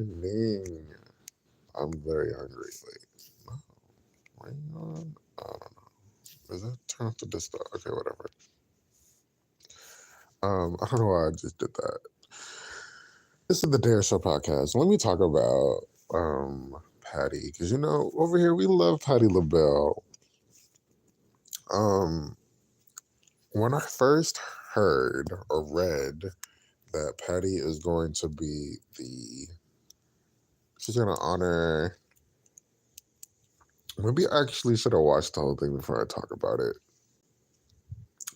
Morning. I'm very hungry. Wait, no, waiting on. I don't know. Is that turn off the disc? Okay, whatever. I don't know why I just did that. This is the Dare Show podcast. Let me talk about Patti, because over here we love Patti LaBelle. Um, when I first heard or read that Patti is going to be she's going to honor. Maybe I actually should have watched the whole thing before I talk about it.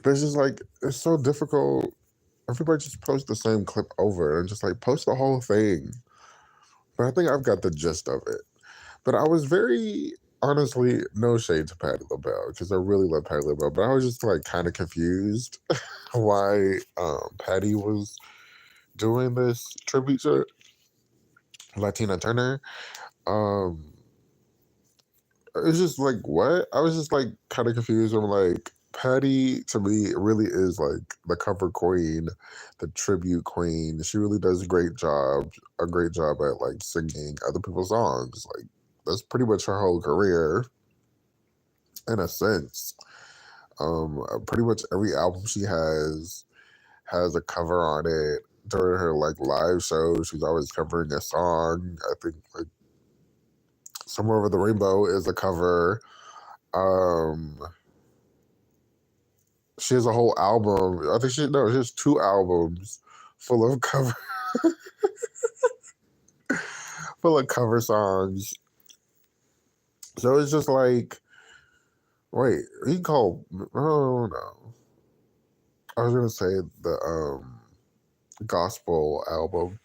But it's just like, it's so difficult. Everybody just posts the same clip over and just like post the whole thing. But I think I've got the gist of it. But I was very, honestly, no shade to Patti LaBelle because I really love Patti LaBelle. But I was just like kind of confused why Patti was doing this tribute to Latina Turner. Um, it's just like, what? I was just like kind of confused. I'm like, Patty to me really is like the cover queen, the tribute queen. She really does a great job at like singing other people's songs. Like that's pretty much her whole career in a sense. Pretty much every album she has a cover on it. During her like live shows, she's always covering a song. I think like Somewhere Over the Rainbow is a cover. Um, she has a whole album. I think she has two albums full of cover full of cover songs. So it's just like, wait, he called oh no. I was gonna say the gospel album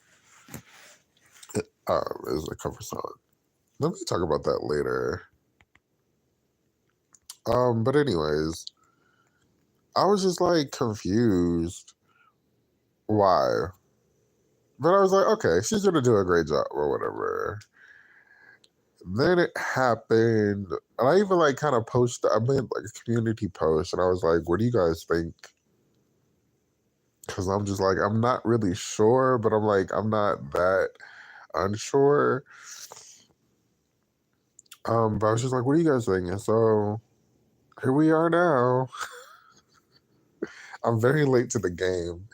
is a cover song. Let me talk about that later. But anyways, I was just like confused why. But I was like, okay, she's gonna do a great job or whatever. Then it happened, and I even like kind of I made like a community post, and I was like, "What do you guys think?" Because I'm just like, I'm not really sure, but I'm like, I'm not that unsure. But I was just like, "What do you guys think?" And so here we are now. I'm very late to the game,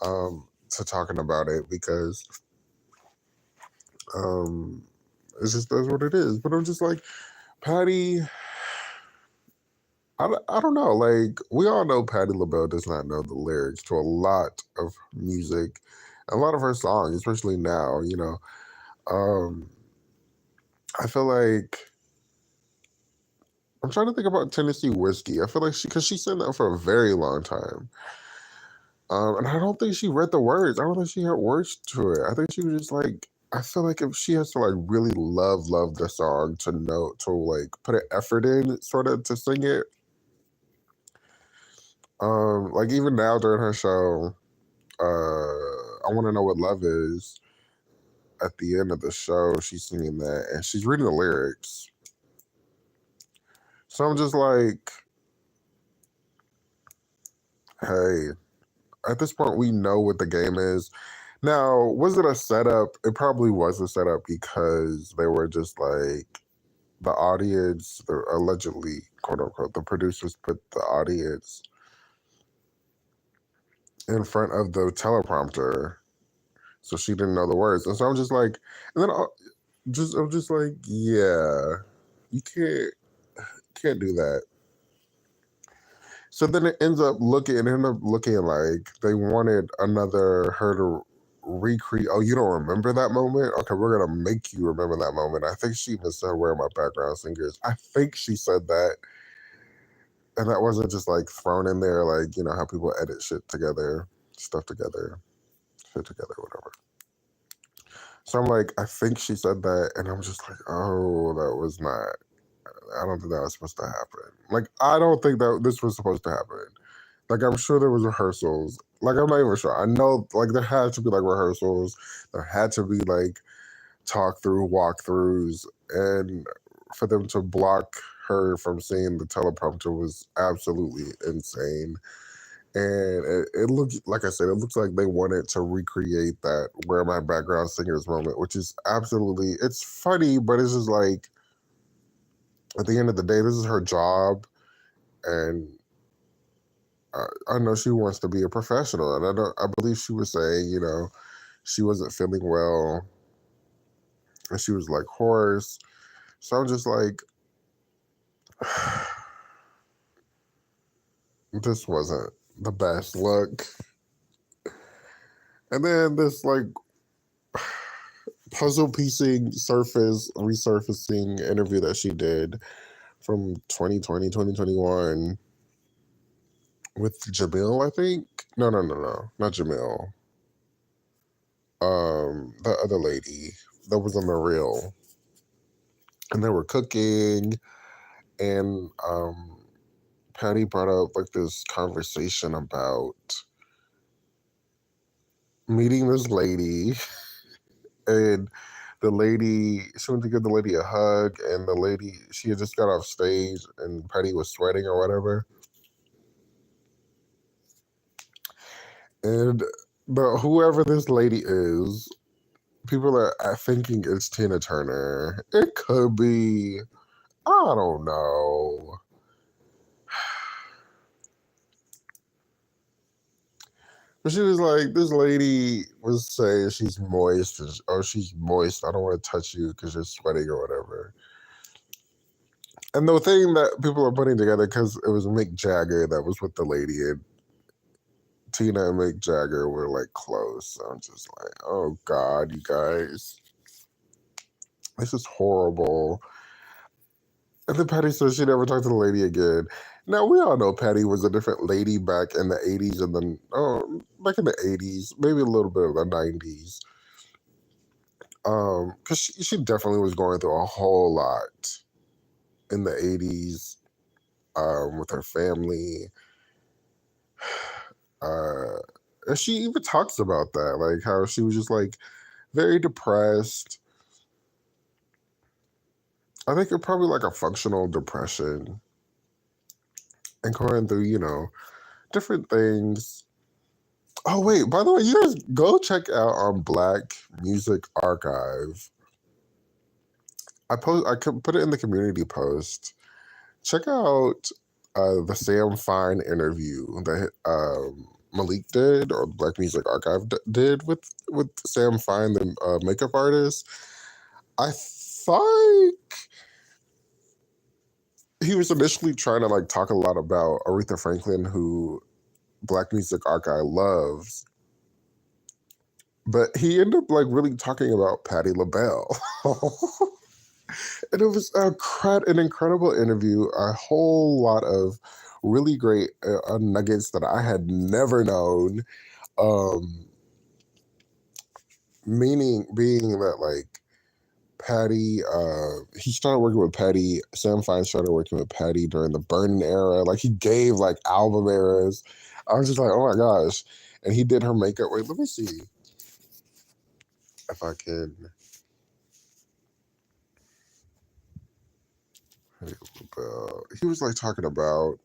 to talking about it because um, it's just that's what it is. But I'm just like, Patty. I don't know. Like, we all know Patti LaBelle does not know the lyrics to a lot of music, a lot of her songs, especially now, Um, I feel like, I'm trying to think about Tennessee Whiskey. I feel like because she sang that for a very long time. And I don't think she read the words. I don't think she had words to it. I think she was just like, I feel like if she has to like really love the song to know, to like put an effort in sort of to sing it. Like even now during her show, I Want to Know What Love Is. At the end of the show, she's singing that and she's reading the lyrics. So I'm just like, hey, at this point, we know what the game is. Now, was it a setup? It probably was a setup because they were just like, the audience, allegedly, quote unquote, the producers put the audience in front of the teleprompter. So she didn't know the words. And so I'm just like, and then I'm just like, yeah, you can't do that. So then it ended up looking like they wanted her to recreate. Oh, you don't remember that moment? Okay, we're gonna make you remember that moment. I think she even said, "Where are my background singers?" I think she said that, and that wasn't just like thrown in there, like how people edit stuff together, shit together, whatever. So I'm like, I think she said that, and I'm just like, oh, that was not. I don't think that was supposed to happen. Like, I don't think that this was supposed to happen. Like, I'm sure there was rehearsals. Like, I'm not even sure. I know, like, there had to be, like, rehearsals. There had to be, like, walkthroughs. And for them to block her from seeing the teleprompter was absolutely insane. And it looked, like I said, it looks like they wanted to recreate that "Where My Background Singers" moment, which is absolutely, it's funny, but it's just like, at the end of the day, this is her job, and I know she wants to be a professional, and I believe she was saying, she wasn't feeling well, and she was like hoarse. So I'm just like, this wasn't the best look. And then this like puzzle piecing resurfacing interview that she did from 2020, 2021 with Jamil, I think. No, not Jamil. The other lady that was on the reel. And they were cooking, and Patti brought up like this conversation about meeting this lady, and the lady, she went to give the lady a hug, and the lady, she had just got off stage, and Patti was sweating or whatever. And whoever this lady is, people are thinking it's Tina Turner. It could be. I don't know. But she was like, this lady was saying she's moist, she's moist. I don't want to touch you because you're sweating or whatever. And the thing that people are putting together, because it was Mick Jagger that was with the lady, and Tina and Mick Jagger were like close. So I'm just like, oh God, you guys. This is horrible. And then Patti said she never talked to the lady again. Now, we all know Patti was a different lady back in the 80s and then, back in the 80s, maybe a little bit of the 90s. Because she definitely was going through a whole lot in the 80s with her family. And she even talks about that, like how she was just like very depressed. I think it probably like a functional depression and going through, different things. Oh wait, by the way, you guys go check out on Black Music Archive. I could put it in the community post. Check out the Sam Fine interview that Malik did, or Black Music Archive did with Sam Fine, the makeup artist. I think he was initially trying to like talk a lot about Aretha Franklin, who Black Music Archive loves, but he ended up like really talking about Patti LaBelle. And it was an incredible interview, a whole lot of really great nuggets that I had never known. Meaning being that like Patti, he started working with Patti. Sam Fine started working with Patti during the Burning era. Like he gave like album eras. I was just like, oh my gosh. And he did her makeup. Wait, let me see if I can. He was like talking about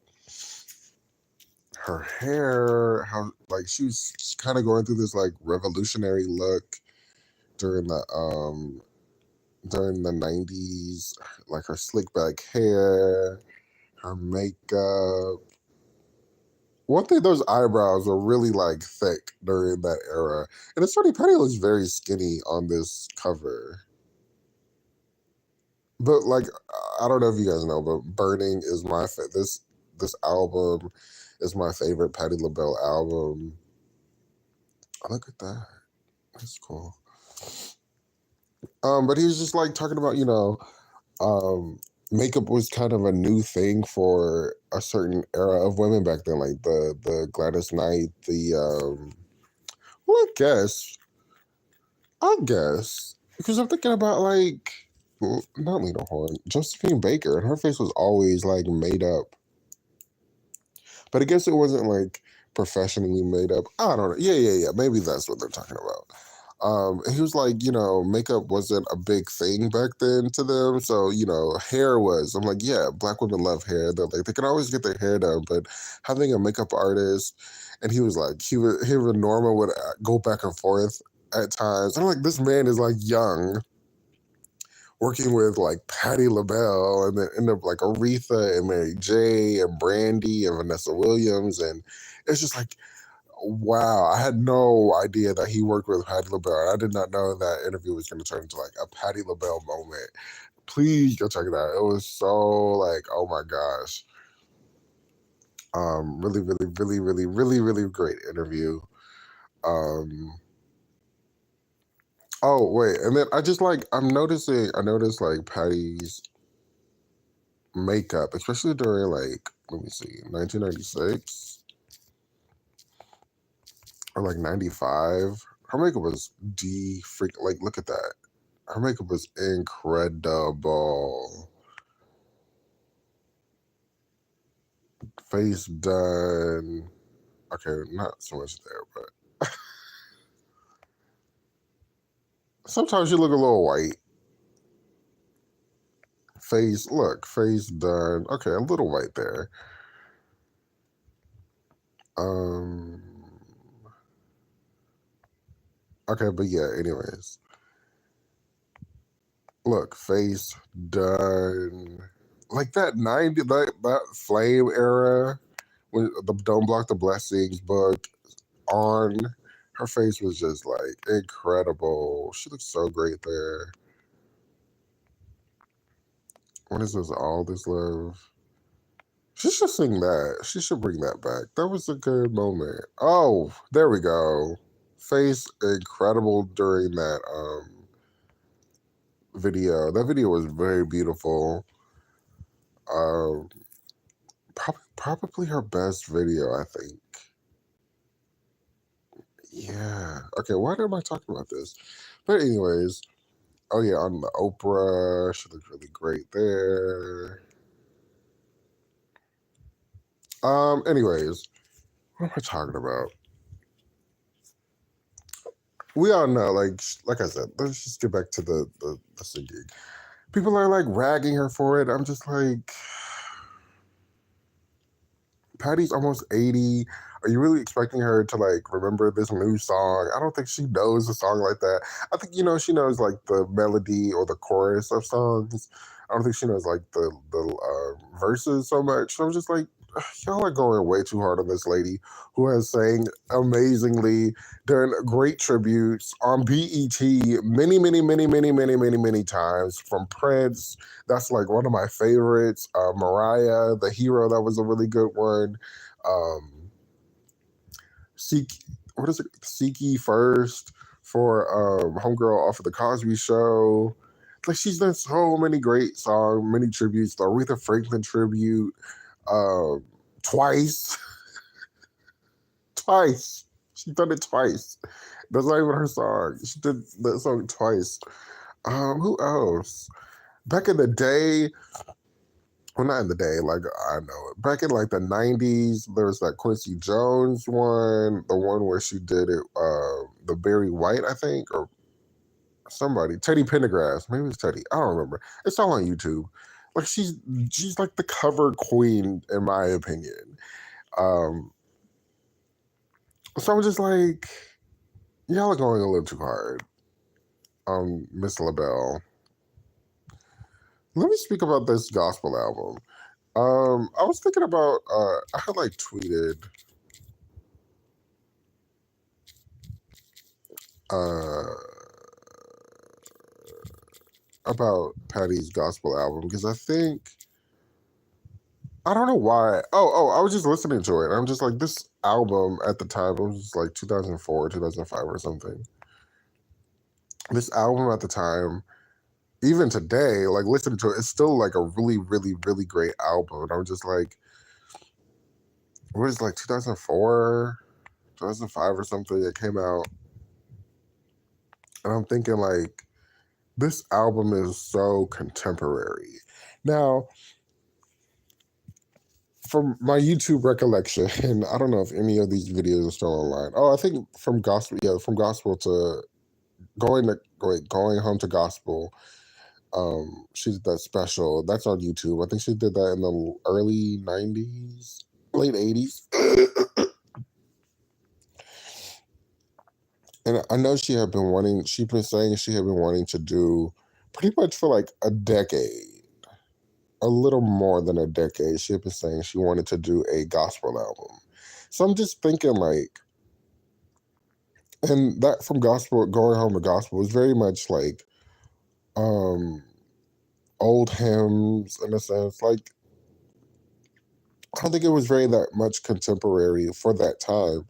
her hair, how like she was kind of going through this like revolutionary look during the 90s, like her slick back hair, her makeup. One thing, those eyebrows were really like thick during that era. And it's funny, Patti looks very skinny on this cover. But like, I don't know if you guys know, but Burning is this album is my favorite Patti LaBelle album. Oh, look at that. That's cool. But he was just like talking about, makeup was kind of a new thing for a certain era of women back then, like the Gladys Knight, well, I guess, because I'm thinking about like, not Lena Horne, Josephine Baker, and her face was always like made up. But I guess it wasn't like professionally made up. I don't know. Yeah. Maybe that's what they're talking about. And he was like, makeup wasn't a big thing back then to them. So, hair was. I'm like, yeah, black women love hair. They're like, they can always get their hair done, but having a makeup artist, and he was like, him and Norma would go back and forth at times. I'm like, this man is like young, working with like Patti LaBelle, and then end up like Aretha and Mary J and Brandy and Vanessa Williams. And it's just like, wow, I had no idea that he worked with Patti LaBelle. I did not know that interview was going to turn into like a Patti LaBelle moment. Please go check it out. It was so like, oh my gosh. Really, really, really, really, really, really great interview. Oh wait, and then I just like I noticed like Patty's makeup, especially during like, let me see, 1996 or like 95. Her makeup was like, look at that. Her makeup was incredible. Face done. Okay, not so much there, but sometimes you look a little white. Face done. Okay, a little white there. Um okay, but yeah, anyways. Look, face done. Like that 90, that flame era, when the Don't Block the Blessings book on, her face was just like incredible. She looks so great there. What is this? All This Love? She should sing that. She should bring that back. That was a good moment. Oh, there we go. Face incredible during that video. That video was very beautiful. Um, probably her best video, I think. Yeah. Okay, why am I talking about this? But anyways, oh yeah, on the Oprah, she looked really great there. Anyways, what am I talking about? We all know, like I said, let's just get back to the singing. People are like ragging her for it. I'm just like, Patty's almost 80. Are you really expecting her to like remember this new song? I don't think she knows a song like that. I think, she knows like the melody or the chorus of songs. I don't think she knows like the verses so much. So I'm just like, y'all are going way too hard on this lady who has sang amazingly, done great tributes on BET many, many, many, many, many, many, many times, from Prince. That's like one of my favorites. Mariah, The Hero, that was a really good one. Um, Seek, what is it? Seek Ye First for Homegirl off of The Cosby Show. Like, she's done so many great songs, many tributes. The Aretha Franklin tribute, twice. Twice. She's done it twice. That's not even her song. She did that song twice. Who else? Back in the day, well, not in the day, like I know it. Back in like the 90s, there was that Quincy Jones one, the one where she did it, the Barry White, I think, or somebody, Teddy Pendergrass, maybe it's Teddy, I don't remember. It's all on YouTube. Like she's like the cover queen in my opinion. Um, so I'm just like, y'all are going a little too hard on Miss LaBelle. Let me speak about this gospel album. I was thinking about I had like tweeted uh about Patty's gospel album because I don't know why. I was just listening to it. I'm just like, this album at the time, it was like 2004, 2005 or something. This album at the time, even today, like listening to it, it's still like a really, really, really great album. And I'm just like, what is it, like 2004, 2005 or something? It came out. And I'm thinking like, this album is so contemporary. Now, from my YouTube recollection, I don't know if any of these videos are still online. Oh, I think from gospel to going home to gospel. She did that special. That's on YouTube. I think she did that in the early 90s, late 80s. And I know she'd been saying she had been wanting to do pretty much for like a decade, a little more than a decade. She had been saying she wanted to do a gospel album. So I'm just thinking like, and that from gospel, going home to gospel was very much like um old hymns in a sense. Like, I don't think it was very that much contemporary for that time.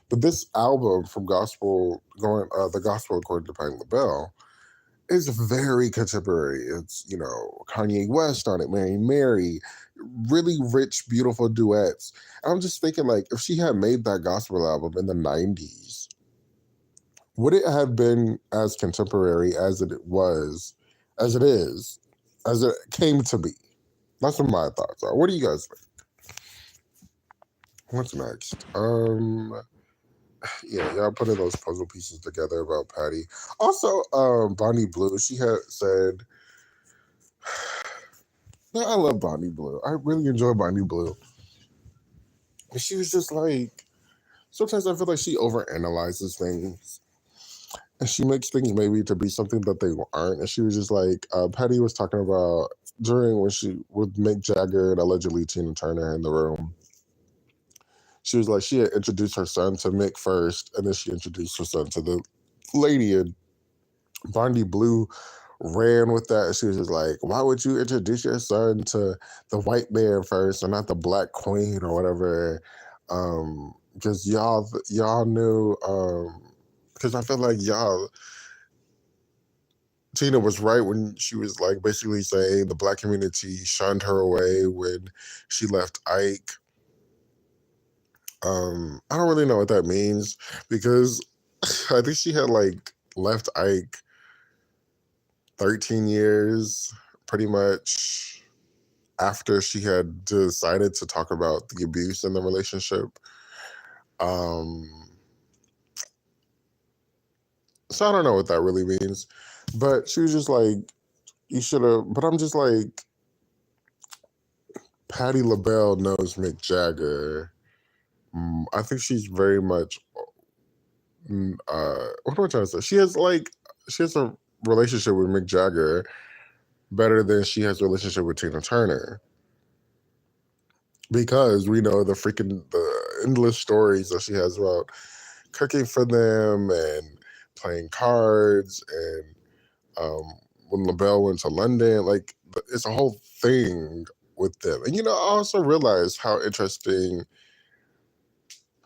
But this album from gospel, the gospel according to Patti LaBelle, is very contemporary. It's, Kanye West on it, Mary, really rich, beautiful duets. And I'm just thinking, like, if she had made that gospel album in the 90s, would it have been as contemporary as it was, as it is, as it came to be? That's what my thoughts are. What do you guys think? What's next? Yeah, y'all putting those puzzle pieces together about Patty. Also, Bonnie Blue, she had said, I love Bonnie Blue. I really enjoy Bonnie Blue. And she was just like, sometimes I feel like she overanalyzes things. And she makes things maybe to be something that they aren't. And she was just like, Patty was talking about during when she with Mick Jagger and allegedly Tina Turner in the room. She was like, she had introduced her son to Mick first, and then she introduced her son to the lady. And Bonnie Blue ran with that. She was just like, why would you introduce your son to the white man first and not the black queen or whatever? Because y'all knew, because I feel like Tina was right when she was like basically saying the black community shunned her away when she left Ike. I don't really know what that means because I think she had like left Ike 13 years pretty much after she had decided to talk about the abuse in the relationship. So I don't know what that really means. But she was just like, you should have, but I'm just like, Patti LaBelle knows Mick Jagger. I think she's very much, what am I trying to say? She has a relationship with Mick Jagger better than she has a relationship with Tina Turner. Because we know the endless stories that she has about cooking for them and playing cards and when LaBelle went to London, like it's a whole thing with them. And I also realized how interesting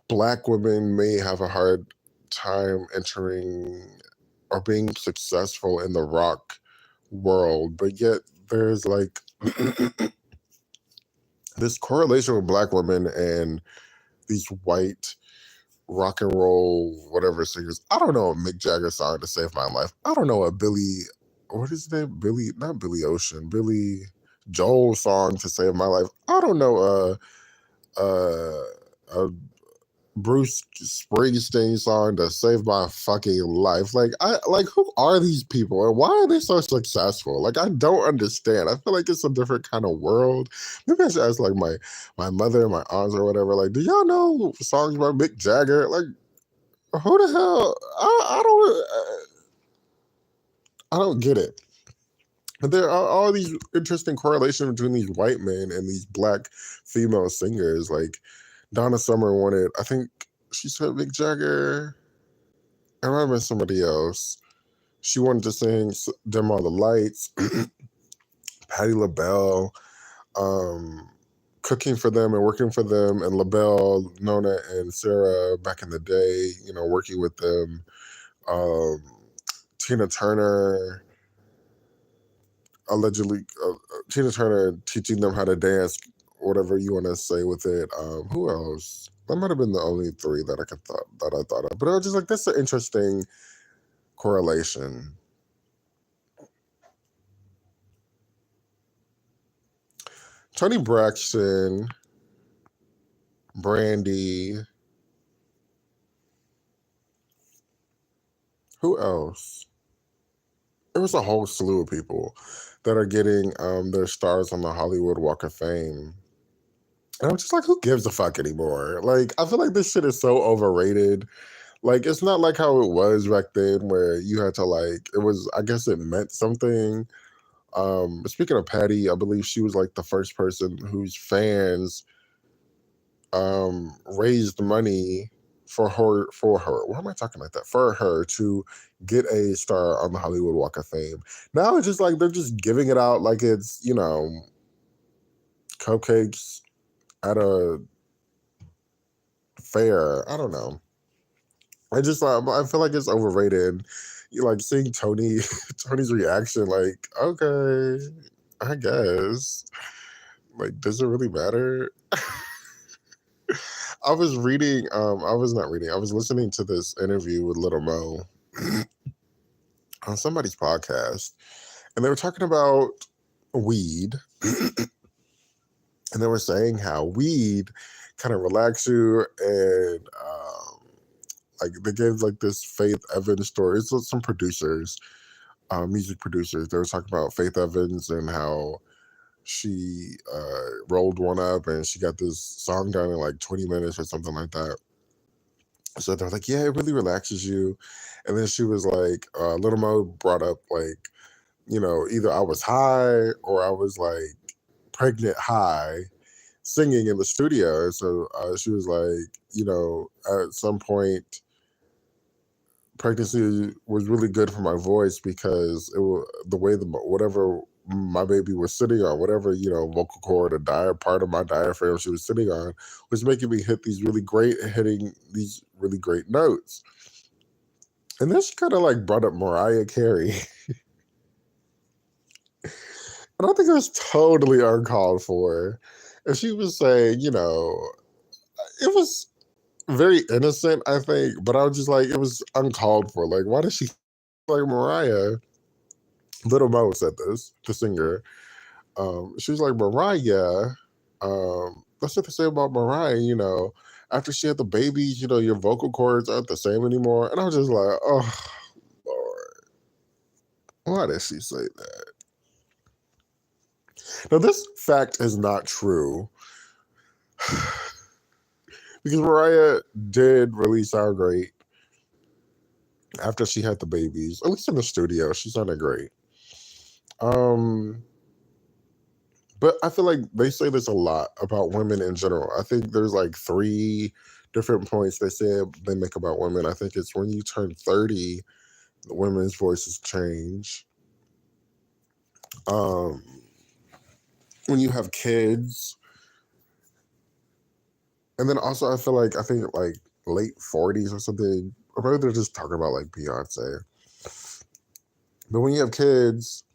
Black women may have a hard time entering or being successful in the rock world, but yet there's like this correlation with Black women and these white rock and roll whatever singers. I don't know a Mick Jagger song to save my life. I don't know a what is his name? Not Billy Ocean, Billy Joel song to save my life. I don't know a Bruce Springsteen song to save my fucking life. Who are these people and why are they so successful? Like, I don't understand. I feel like it's a different kind of world. Maybe I should ask like my mother and my aunts or whatever. Like, do y'all know songs by Mick Jagger? Like, who the hell? I don't get it. But there are all these interesting correlations between these white men and these Black female singers. Like Donna Summer wanted, I think she said Mick Jagger. I remember somebody else. She wanted to sing "Dim All the Lights." Patti LaBelle, cooking for them and working for them, and LaBelle, Nona, and Sarah back in the day, working with them. Tina Turner, allegedly, Tina Turner teaching them how to dance, whatever you want to say with it. Who else? That might have been the only three that I thought of. But I was just like, that's an interesting correlation. Toni Braxton, Brandy, Who else? It was a whole slew of people that are getting their stars on the Hollywood Walk of Fame. And I'm just like, who gives a fuck anymore? Like, I feel like this shit is so overrated. Like, it's not like how it was back then where you had to like, it was, I guess it meant something. Speaking of Patty, I believe she was like the first person whose fans raised money for her. Why am I talking like that? For her to get a star on the Hollywood Walk of Fame. Now it's just like they're just giving it out like it's, cupcakes at a fair. I don't know. I feel like it's overrated. You like seeing Tony's reaction, like, okay, I guess. Like, does it really matter? I was reading, I was not reading, I was listening to this interview with Little Mo on somebody's podcast, and they were talking about weed, and they were saying how weed kind of relax you, and like they gave like this Faith Evans story. It's some producers, music producers. They were talking about Faith Evans and how she rolled one up and she got this song done in like 20 minutes or something like that. So they're like, yeah, it really relaxes you. And then she was like, Little Mo brought up like, either I was high or I was like pregnant high singing in the studio. So she was like, at some point, pregnancy was really good for my voice because it was the way whatever my baby was sitting on, whatever vocal cord or part of my diaphragm she was sitting on, was making me hitting these really great notes. And then she kind of like brought up Mariah Carey, and I think it was totally uncalled for. And she was saying, it was very innocent, I think, but I was just like, it was uncalled for. Like, why does she like Mariah? Little Mo said this, the singer. She was like, Mariah, that's what they say about Mariah, after she had the babies, your vocal cords aren't the same anymore. And I was just like, oh, Lord, why did she say that? Now, this fact is not true because Mariah did really sound great after she had the babies, at least in the studio. She sounded great. But I feel like they say this a lot about women in general. I think there's like 3 different points they make about women. I think it's when you turn 30, the women's voices change. When you have kids. And then also I think like late 40s or something. Or maybe they're just talking about like Beyonce. But when you have kids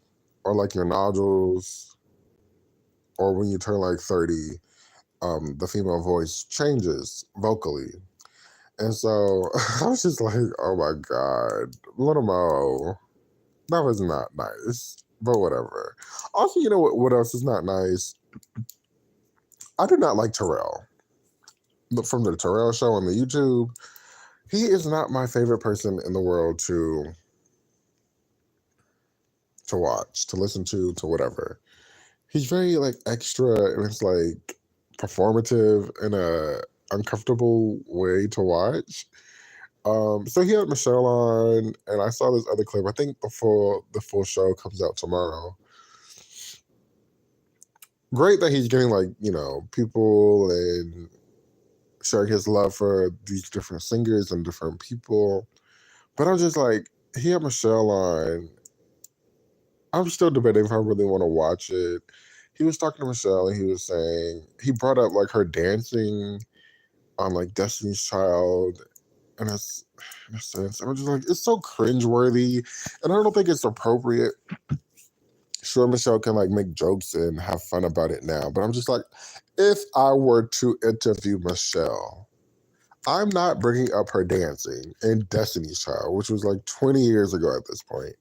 or like your nodules, or when you turn like 30, the female voice changes vocally. And so I was just like, oh my God, Little Mo, that was not nice, but whatever. Also, you know what else is not nice? I do not like Terrell. From the Terrell show on the YouTube, he is not my favorite person in the world to watch, to listen to whatever. He's very like extra, and it's like performative in a uncomfortable way to watch. So he had Michelle on, and I saw this other clip. I think the full show comes out tomorrow. Great that he's getting like people and sharing his love for these different singers and different people. But I'm just like, he had Michelle on. I'm still debating if I really want to watch it. He was talking to Michelle, and he was saying he brought up like her dancing on like Destiny's Child, and it's in a sense, I'm just like, it's so cringeworthy, and I don't think it's appropriate. Sure, Michelle can like make jokes and have fun about it now, but I'm just like, if I were to interview Michelle, I'm not bringing up her dancing in Destiny's Child, which was like 20 years ago at this point.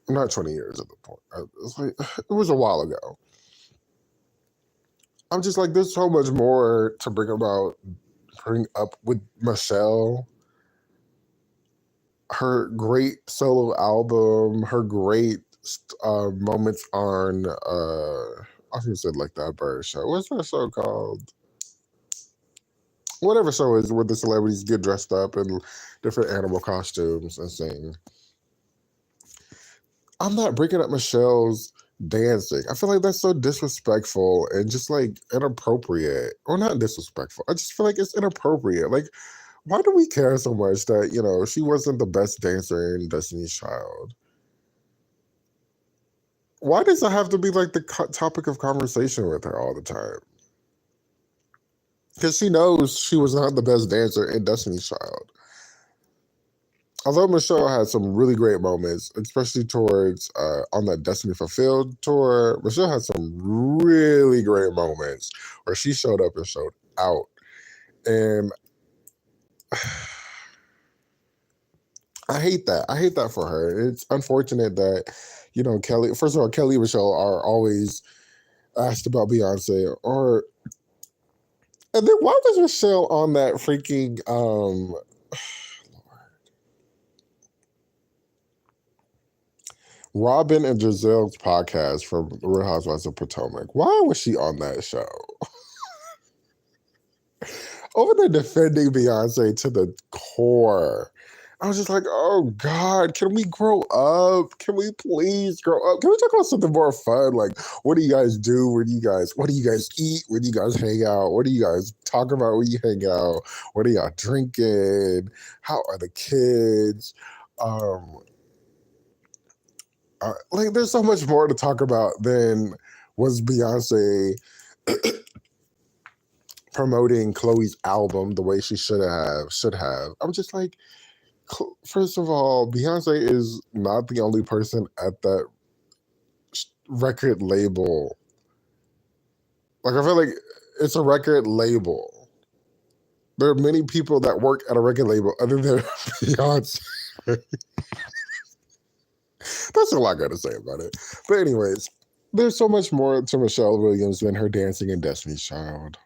Not 20 years at the point. It's like, it was a while ago. I'm just like, there's so much more to bring up with Michelle. her great solo album, her great moments on I think said like that bird show. What's that show called? Whatever show is where the celebrities get dressed up in different animal costumes and sing. I'm not breaking up Michelle's dancing. I feel like that's so disrespectful and just like inappropriate. Or not disrespectful. I just feel like it's inappropriate. Like, why do we care so much that, she wasn't the best dancer in Destiny's Child? Why does it have to be like the topic of conversation with her all the time? Because she knows she was not the best dancer in Destiny's Child. Although Michelle had some really great moments, especially towards on the Destiny Fulfilled tour, Michelle had some really great moments where she showed up and showed out. And I hate that. I hate that for her. It's unfortunate that, Kelly, first of all, Kelly and Michelle are always asked about Beyonce and then why was Michelle on that freaking Robin and Giselle's podcast from The Real Housewives of Potomac? Why was she on that show? Over there defending Beyonce to the core. I was just like, oh God, can we grow up? Can we please grow up? Can we talk about something more fun? Like, what do you guys do? What do you guys eat? Where do you guys hang out? What do you guys talk about when you hang out? What are y'all drinking? How are the kids? Like, there's so much more to talk about than was Beyonce promoting Chloe's album the way she should have. I'm just like, first of all, Beyonce is not the only person at that record label. Like, I feel like it's a record label. There are many people that work at a record label other than Beyonce. That's all I got to say about it. But anyways, there's so much more to Michelle Williams than her dancing in Destiny's Child.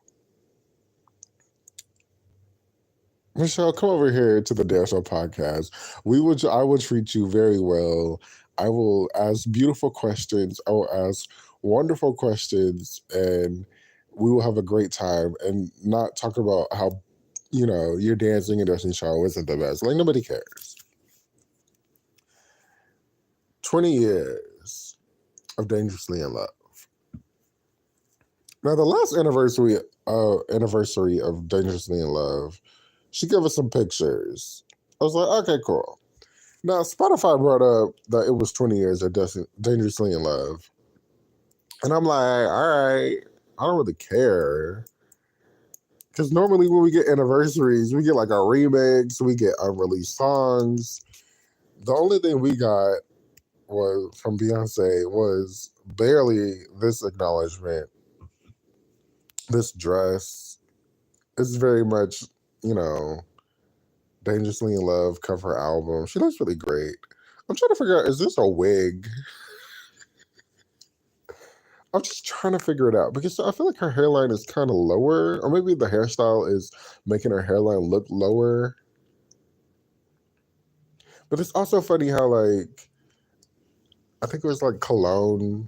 Michelle, come over here to the Dare Show podcast. I will treat you very well. I will ask beautiful questions. I will ask wonderful questions, and we will have a great time and not talk about how, your dancing in Destiny's Child isn't the best. Like, nobody cares. 20 years of Dangerously in Love. Now, the last anniversary of Dangerously in Love, she gave us some pictures. I was like, okay, cool. Now, Spotify brought up that it was 20 years of Dangerously in Love. And I'm like, all right, I don't really care. Because normally when we get anniversaries, we get like a remix, we get unreleased songs. The only thing we got was from Beyonce was barely this acknowledgement. This dress is very much, Dangerously in Love cover album. She looks really great. I'm trying to figure out, is this a wig? I'm just trying to figure it out because I feel like her hairline is kind of lower, or maybe the hairstyle is making her hairline look lower. But it's also funny how, like, I think it was like Cologne,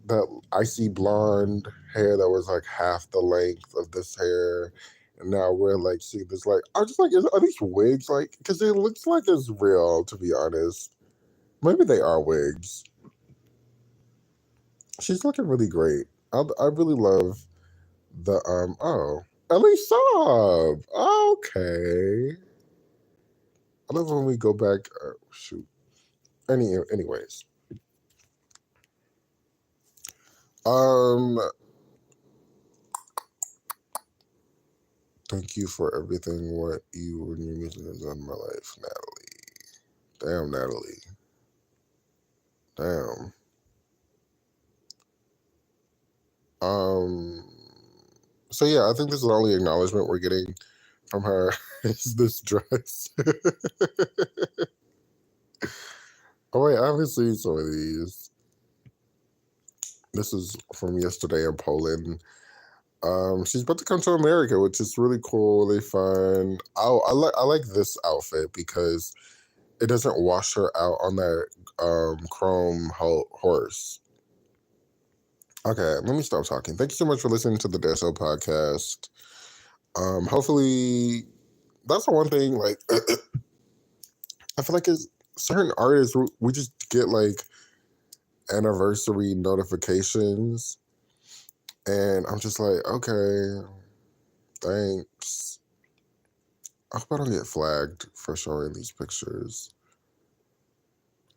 that icy blonde hair that was like half the length of this hair. And now we're like seeing this, like, I'm just like, are these wigs? Like, because it looks like it's real, to be honest. Maybe they are wigs. She's looking really great. I really love the Ellie Saab. Okay. I love when we go back. Shoot. Anyways. Thank you for everything. What you and your music has done in my life, Natalie. Damn, Natalie. Damn. So yeah, I think this is the only acknowledgement we're getting from her is this dress. Oh wait, I haven't seen some of these. This is from yesterday in Poland. She's about to come to America, which is really cool, really fun. I like this outfit because it doesn't wash her out on that chrome horse. Okay, let me stop talking. Thank you so much for listening to the DSO podcast. Hopefully, that's the one thing. Like, I feel like it's certain artists we just get like anniversary notifications, and I'm just like, okay, thanks. I hope I don't get flagged for showing these pictures.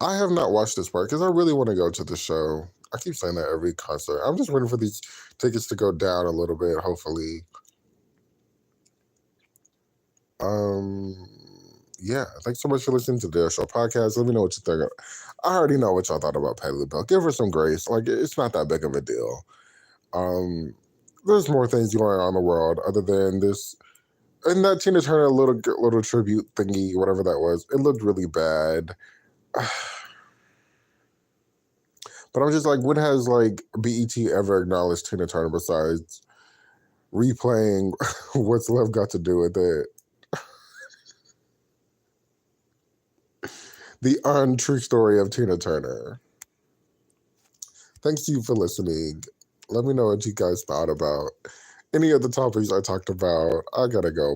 I have not watched this part because I really want to go to the show. I keep saying that every concert. I'm just waiting for these tickets to go down a little bit, hopefully. Yeah, thanks so much for listening to the show podcast. Let me know what you think. I already know what y'all thought about Patti LaBelle. Give her some grace. Like, it's not that big of a deal. There's more things going on in the world other than this. And that Tina Turner little tribute thingy, whatever that was, it looked really bad. But I'm just like, when has like BET ever acknowledged Tina Turner besides replaying What's Love Got to Do with It? The untrue story of Tina Turner. Thanks to you for listening. Let me know what you guys thought about any of the topics I talked about. I gotta go.